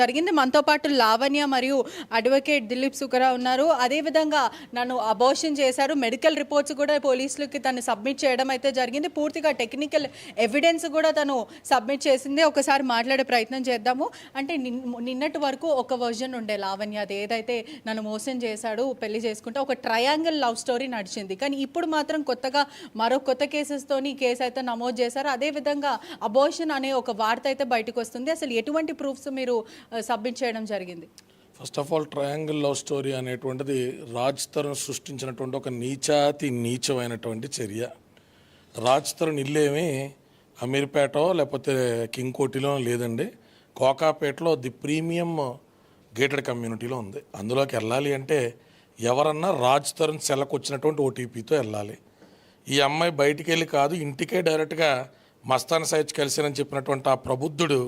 జరిగింది. మనతో పాటు లావణ్య మరియు అడ్వకేట్ దిలీప్ సుకరా ఉన్నారు. అదేవిధంగా నన్ను అబార్షన్ చేశారు, మెడికల్ రిపోర్ట్స్ కూడా పోలీసులకి తను సబ్మిట్ చేయడం అయితే జరిగింది. పూర్తిగా టెక్నికల్ ఎవిడెన్స్ కూడా తను సబ్మిట్ చేసింది. ఒకసారి మాట్లాడే ప్రయత్నం చేద్దాము. అంటే నిన్నటి వరకు ఒక వర్జన్ ఉండే లావణ్య, అది ఏదైతే నన్ను మోసం చేశాడు, పెళ్లి చేసుకుంటే ఒక ట్రయాంగిల్ లవ్ స్టోరీ నడిచింది. కానీ ఇప్పుడు మాత్రం కొత్తగా మరో కొత్త కేసెస్తోని కేసు అయితే నమోదు చేశారు. అదేవిధంగా అబార్షన్ అనే ఒక వార్త అయితే బయటకు వస్తుంది. అసలు ఎటువంటి ప్రూఫ్స్ మీరు సబ్మిట్ చేయడం జరిగింది? First of all triangle love story అనేటువంటిది రాజ్ తరుణ్ సృష్టించినటువంటి ఒక నీచమైనటువంటి చర్య. రాజ్ తరుణ్ ఇల్లేమి అమీర్పేట లేకపోతే కింగ్ కోటిలో లేదండి, కోకాపేటలో ది ప్రీమియం గేటెడ్ కమ్యూనిటీలో ఉంది. అందులోకి వెళ్ళాలి అంటే ఎవరన్నా రాజ్ తరుణ్ సెలకు వచ్చినటువంటి ఓటీపీతో వెళ్ళాలి. ఈ అమ్మాయి బయటికి వెళ్ళి కాదు, ఇంటికే డైరెక్ట్గా మస్తాన్ సైజ్ కలిసానని చెప్పినటువంటి ఆ ప్రబుద్ధుడు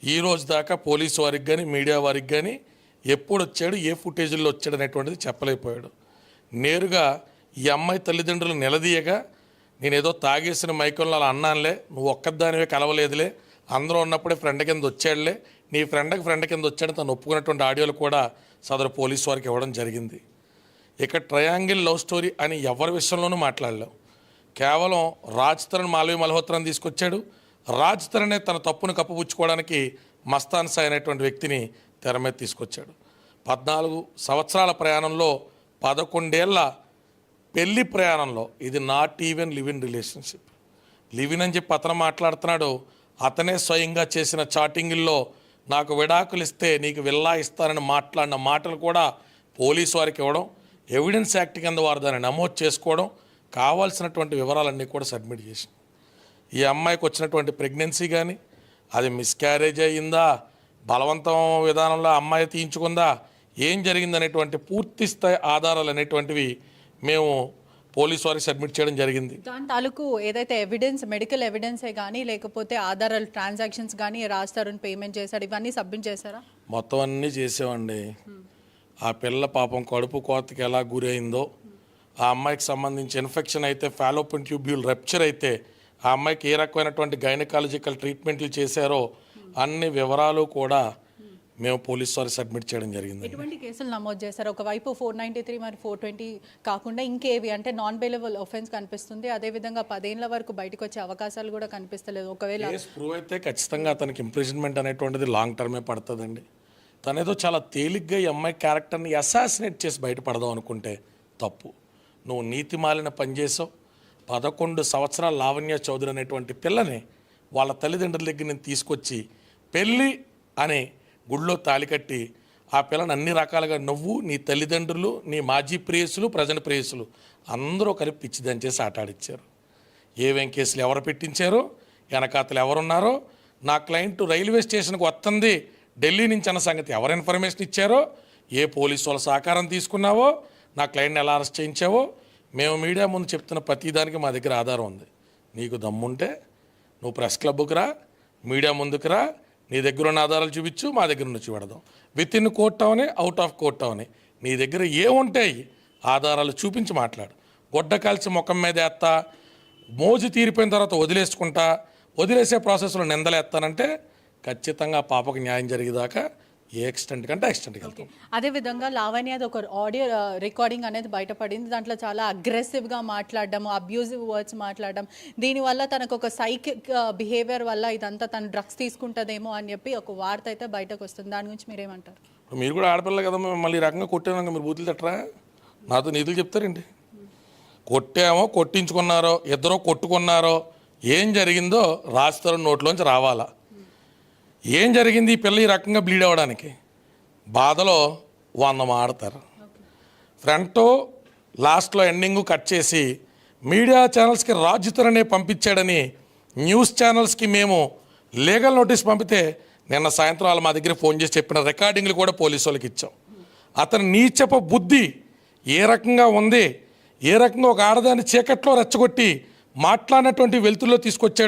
ఈ రోజు దాకా పోలీసు వారికి కానీ మీడియా వారికి కానీ ఎప్పుడు వచ్చాడు, ఏ ఫుటేజీల్లో వచ్చాడు అనేటువంటిది చెప్పలేకపోయాడు. నేరుగా ఈ అమ్మాయి తల్లిదండ్రులు నిలదీయగా నేనేదో తాగేసిన మైకంలో అలా అన్నానులే, నువ్వు ఒక్కదానివే కలవలేదులే, అందరూ ఉన్నప్పుడే ఫ్రెండ్ కింద వచ్చాడులే, నీ ఫ్రెండ్ కింద వచ్చాడు తను ఒప్పుకున్నటువంటి ఆడియోలు కూడా సదరు పోలీసు వారికి ఇవ్వడం జరిగింది. ఇక ట్రయాంగిల్ లవ్ స్టోరీ అని ఎవరి విషయంలోనూ మాట్లాడలేం. కేవలం రాజ్ తరుణ్ మాల్వి మల్హోత్రాన్ని తీసుకొచ్చాడు. రాజ్ తరుణే తన తప్పును కప్పుపుచ్చుకోవడానికి మస్తాన్ సాయి అనేటువంటి వ్యక్తిని తెర మీద తీసుకొచ్చాడు. 14 సంవత్సరాల ప్రయాణంలో 11 ఏళ్ల పెళ్లి ప్రయాణంలో ఇది not even live in relationship. Live in అని చెప్పి అతను మాట్లాడుతున్నాడు. అతనే స్వయంగా చేసిన చాటింగుల్లో నాకు విడాకులు ఇస్తే నీకు విల్లా ఇస్తానని మాట్లాడిన మాటలు కూడా పోలీసు వారికి ఇవ్వడం, ఎవిడెన్స్ యాక్ట్ కింద వారు దాన్ని నమోదు చేసుకోవడం, కావాల్సినటువంటి వివరాలన్నీ కూడా సబ్మిట్ చేసింది. ఈ అమ్మాయికి వచ్చినటువంటి ప్రెగ్నెన్సీ కానీ అది మిస్క్యారేజ్ అయ్యిందా, బలవంతం విధానంలో అమ్మాయి తీయించుకుందా, ఏం జరిగిందనేటువంటి పూర్తి స్థాయి ఆధారాలు అనేటువంటివి మేము పోలీసు వారికి సబ్మిట్ చేయడం జరిగింది. దాని తాలూకు ఏదైతే ఎవిడెన్స్, మెడికల్ ఎవిడెన్సే కానీ లేకపోతే ఆధారాలు, ట్రాన్సాక్షన్స్ కానీ రాజ్ తరుణ్ పేమెంట్ చేశాడు, ఇవన్నీ సబ్మిట్ చేశారా? మొత్తం అన్నీ చేసామండి. ఆ పిల్ల పాపం కడుపు కోతకి ఎలా గురైందో, ఆ అమ్మాయికి సంబంధించి ఇన్ఫెక్షన్ అయితే ఫాలోపియన్ ట్యూబ్యూల్ రప్చర్ అయితే ఆ అమ్మాయికి ఏ రకమైనటువంటి గైనకాలజికల్ ట్రీట్మెంట్లు చేశారో అన్ని వివరాలు కూడా మేము పోలీసు వారికి సబ్మిట్ చేయడం జరిగింది. ఎటువంటి కేసులు నమోదు చేశారు? ఒకవైపు 493 మరి 420 కాకుండా ఇంకేవి అంటే నాన్ బెయిలబుల్ ఆఫెన్స్ కనిపిస్తుంది. అదేవిధంగా 10 ఏళ్ల వరకు బయటకు వచ్చే అవకాశాలు కూడా కనిపిస్తలేదు. ఒకవేళ ప్రూవ్ అయితే ఖచ్చితంగా అతనికి ఇంప్రిజన్మెంట్ అనేటువంటిది లాంగ్ టర్మే పడుతుందండి. తనేదో చాలా తేలిగ్గా ఈ అమ్మాయి క్యారెక్టర్ని అసాసినేట్ చేసి బయటపడదాం అనుకుంటే తప్పు. నువ్వు నీతి మాలిన పనిచేసావు. 11 సంవత్సరాల లావణ్య చౌదరి అనేటువంటి పిల్లని వాళ్ళ తల్లిదండ్రుల దగ్గర నేను తీసుకొచ్చి పెళ్ళి అనే గుడిలో తాలికట్టి ఆ పిల్లని అన్ని రకాలుగా నువ్వు, నీ తల్లిదండ్రులు, నీ మాజీ ప్రేయసులు, ప్రజెంట్ ప్రేయసులు అందరూ కలిపి పిచ్చిదని చేసి ఆటాడిచ్చారు. ఏవేం కేసులు ఎవరు పెట్టించారో, వెనకాతలు ఎవరున్నారో, నా క్లయింట్ రైల్వే స్టేషన్కి వస్తుంది ఢిల్లీ నుంచి అన్న సంగతి ఎవరు ఇన్ఫర్మేషన్ ఇచ్చారో, ఏ పోలీసు వాళ్ళ సహకారం తీసుకున్నావో, నా క్లయింట్ని ఎలా అరెస్ట్ చేయించావో మేము మీడియా ముందు చెప్తున్న ప్రతిదానికి మా దగ్గర ఆధారం ఉంది. నీకు దమ్ముంటే నువ్వు ప్రెస్ క్లబ్కి రా, మీడియా ముందుకు రా, నీ దగ్గర ఉన్న ఆధారాలు చూపించు, మా దగ్గర నుంచి చూడదాం. విత్ ఇన్ కోర్ట్ అవని, అవుట్ ఆఫ్ కోర్ట్ అవని నీ దగ్గర ఏముంటాయి ఆధారాలు చూపించి మాట్లాడు. గొడ్డ కాల్చి ముఖం మీద వేస్తా, మోజు తీరిపోయిన తర్వాత వదిలేసే ప్రాసెస్లో నిందలేస్తానంటే ఖచ్చితంగా పాపకు న్యాయం జరిగేదాకా ఏ ఎక్స్టెంట్ కంటే ఎక్స్టెంట్కి వెళ్తాం. అదేవిధంగా లావణ్యది ఒక ఆడియో రికార్డింగ్ అనేది బయటపడింది. దాంట్లో చాలా అగ్రెసివ్గా మాట్లాడడం, అబ్యూజివ్ వర్డ్స్ మాట్లాడడం, దీనివల్ల తనకు ఒక సైకిక్ బిహేవియర్ వల్ల ఇదంతా తను డ్రగ్స్ తీసుకుంటుందేమో అని చెప్పి ఒక వార్త అయితే బయటకు వస్తుంది. దాని గురించి మీరేమంటారు? మీరు కూడా ఆడపిల్ల కదా, మళ్ళీ రకంగా కొట్టాక మీరు బూతులు తట్టరా? నాతో నీతులు చెప్తారండి. కొట్టామో కొట్టించుకున్నారో ఇద్దరో కొట్టుకున్నారో ఏం జరిగిందో రాజ్ తరుణ్ నోట్లోంచి రావాలా. ఏం జరిగింది ఈ పిల్ల ఈ రకంగా బ్లీడ్ అవ్వడానికి? బాధలో 100 మాడతారు. ఫ్రంట్ లాస్ట్లో ఎండింగ్ కట్ చేసి మీడియా ఛానల్స్కి రాజ్ తరుణే పంపించాడని న్యూస్ ఛానల్స్కి మేము లీగల్ నోటీస్ పంపితే నిన్న సాయంత్రం వాళ్ళు మా దగ్గర ఫోన్ చేసి చెప్పిన రికార్డింగ్లు కూడా పోలీసు వాళ్ళకి ఇచ్చాం. అతని నీచపు బుద్ధి ఏ రకంగా ఉంది, ఏ రకంగా ఒక ఆడదాన్ని చీకట్లో రెచ్చగొట్టి మాట్లాడినటువంటి వెలుతుల్లో తీసుకొచ్చాడు.